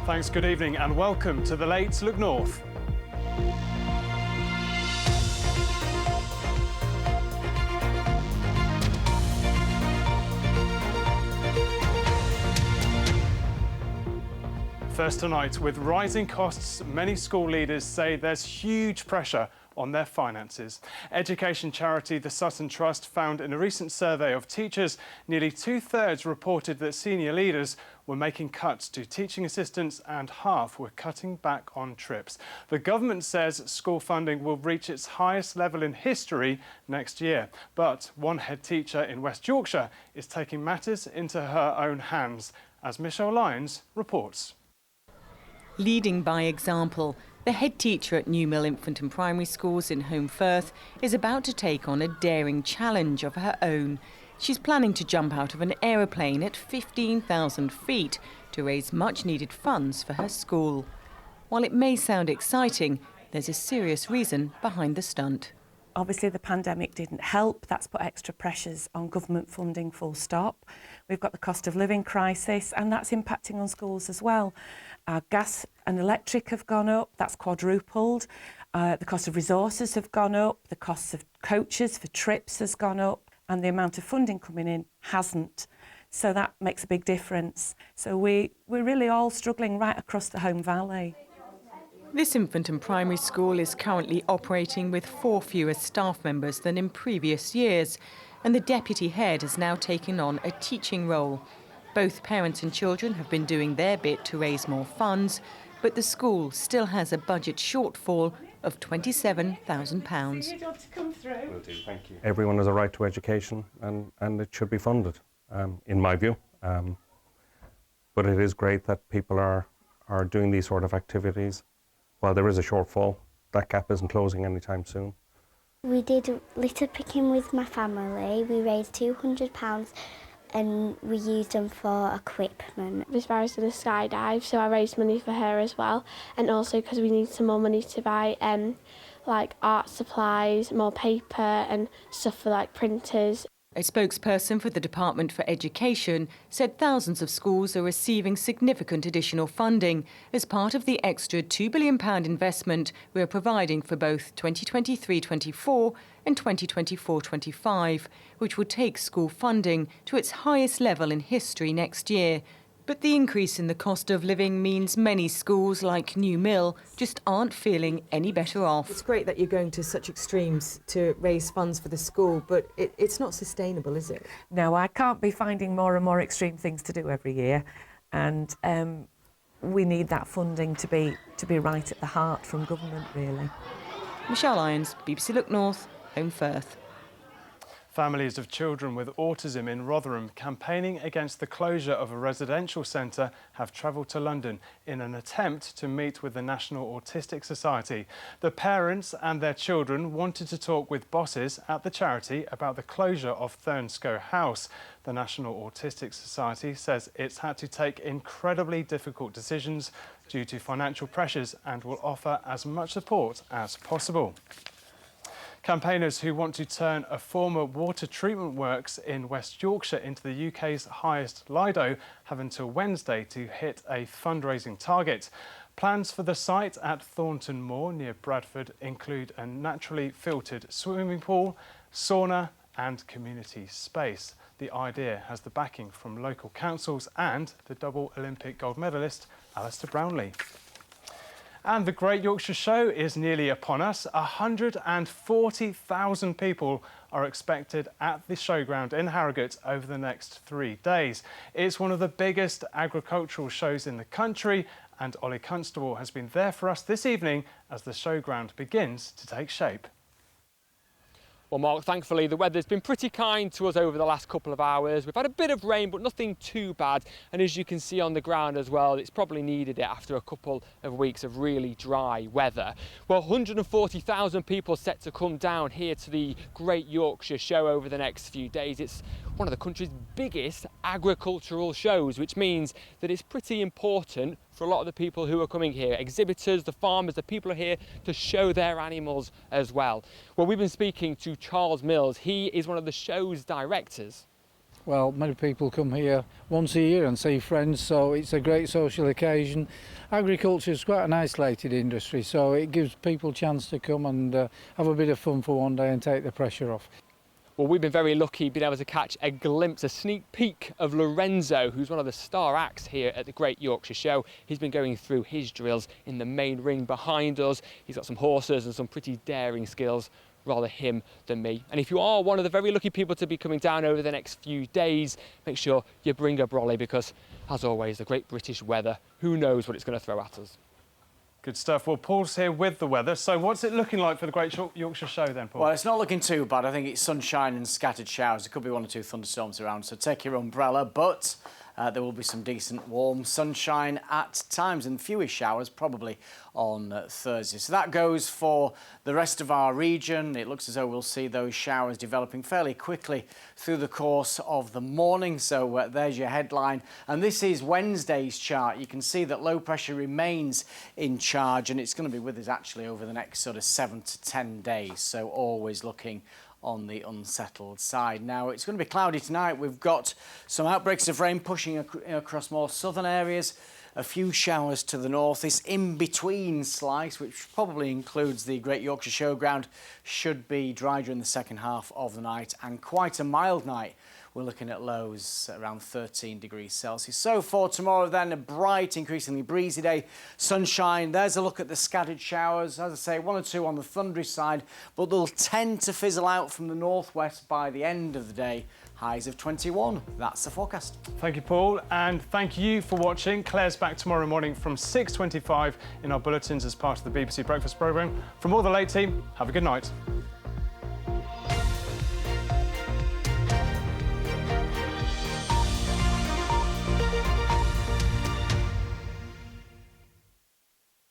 Thanks, good evening and welcome to the Late Look North. First tonight, with rising costs, many school leaders say there's huge pressure on their finances. Education charity The Sutton Trust found in a recent survey of teachers, nearly 2/3 reported that senior leaders were making cuts to teaching assistants and half were cutting back on trips. The government says school funding will reach its highest level in history next year. But one head teacher in West Yorkshire is taking matters into her own hands, as Michelle Lyons reports. Leading by example, the head teacher at New Mill Infant and Primary Schools in Home Firth is about to take on a daring challenge of her own. She's planning to jump out of an aeroplane at 15,000 feet to raise much-needed funds for her school. While it may sound exciting, there's a serious reason behind the stunt. Obviously, the pandemic didn't help. That's put extra pressures on government funding, full stop. We've got the cost of living crisis, and that's impacting on schools as well. Our gas and electric have gone up, that's quadrupled. The cost of resources have gone up, the cost of coaches for trips has gone up, and the amount of funding coming in hasn't. So that makes a big difference. So we're really all struggling right across the Home Valley. This infant and primary school is currently operating with 4 fewer staff members than in previous years, and the deputy head has now taken on a teaching role. Both parents and children have been doing their bit to raise more funds, but the school still has a budget shortfall of £27,000. You'd want to come through. Will do, thank you. Everyone has a right to education and it should be funded, in my view. But it is great that people are doing these sort of activities. While there is a shortfall, that gap isn't closing anytime soon. We did litter picking with my family. We raised £200 and we used them for equipment. Miss Barry's done a skydive, so I raised money for her as well, and also because we need some more money to buy like art supplies, more paper and stuff for like printers. A spokesperson for the Department for Education said thousands of schools are receiving significant additional funding as part of the extra £2 billion investment we are providing for both 2023-24 and 2024-25, which will take school funding to its highest level in history next year. But the increase in the cost of living means many schools like New Mill just aren't feeling any better off. It's great that you're going to such extremes to raise funds for the school, but it's not sustainable, is it? No, I can't be finding more and more extreme things to do every year, and we need that funding to be right at the heart from government, really. Michelle Lyons, BBC Look North, Home Firth. Families of children with autism in Rotherham campaigning against the closure of a residential centre have travelled to London in an attempt to meet with the National Autistic Society. The parents and their children wanted to talk with bosses at the charity about the closure of Thurnscoe House. The National Autistic Society says it's had to take incredibly difficult decisions due to financial pressures and will offer as much support as possible. Campaigners who want to turn a former water treatment works in West Yorkshire into the UK's highest Lido have until Wednesday to hit a fundraising target. Plans for the site at Thornton Moor near Bradford include a naturally filtered swimming pool, sauna and community space. The idea has the backing from local councils and the double Olympic gold medalist Alistair Brownlee. And the Great Yorkshire Show is nearly upon us. 140,000 people are expected at the showground in Harrogate over the next 3 days. It's one of the biggest agricultural shows in the country, and Ollie Constable has been there for us this evening as the showground begins to take shape. Well, Mark, thankfully the weather's been pretty kind to us over the last couple of hours. We've had a bit of rain, but nothing too bad. And as you can see on the ground as well, it's probably needed it after a couple of weeks of really dry weather. Well, 140,000 people set to come down here to the Great Yorkshire Show over the next few days. It's one of the country's biggest agricultural shows, which means that it's pretty important for a lot of the people who are coming here. Exhibitors, the farmers, the people are here to show their animals as well. Well, we've been speaking to Charles Mills. He is one of the show's directors. Well, many people come here once a year and see friends, so it's a great social occasion. Agriculture is quite an isolated industry, so it gives people a chance to come and have a bit of fun for one day and take the pressure off. Well, we've been very lucky being able to catch a glimpse, a sneak peek of Lorenzo, who's one of the star acts here at the Great Yorkshire Show. He's been going through his drills in the main ring behind us. He's got some horses and some pretty daring skills, rather him than me. And if you are one of the very lucky people to be coming down over the next few days, make sure you bring a brolly because, as always, the great British weather, who knows what it's going to throw at us. Good stuff. Well, Paul's here with the weather. So what's it looking like for the Great Yorkshire Show then, Paul? Well, it's not looking too bad. I think it's sunshine and scattered showers. There could be 1 or 2 thunderstorms around, so take your umbrella. But there will be some decent warm sunshine at times and fewer showers probably on Thursday. So that goes for the rest of our region. It looks as though we'll see those showers developing fairly quickly through the course of the morning. So there's your headline. And this is Wednesday's chart. You can see that low pressure remains in charge and it's going to be with us actually over the next sort of 7 to 10 days. So always looking on the unsettled side. Now, it's going to be cloudy tonight. We've got some outbreaks of rain pushing across more southern areas, a few showers to the north. This in-between slice, which probably includes the Great Yorkshire Showground, should be dry during the second half of the night and quite a mild night. We're looking at lows around 13 degrees Celsius. So for tomorrow then, a bright, increasingly breezy day, sunshine. There's a look at the scattered showers. As I say, 1 or 2 on the thundery side, but they'll tend to fizzle out from the northwest by the end of the day. Highs of 21. That's the forecast. Thank you, Paul, and thank you for watching. Claire's back tomorrow morning from 6:25 in our bulletins as part of the BBC Breakfast programme. From all the late team, have a good night.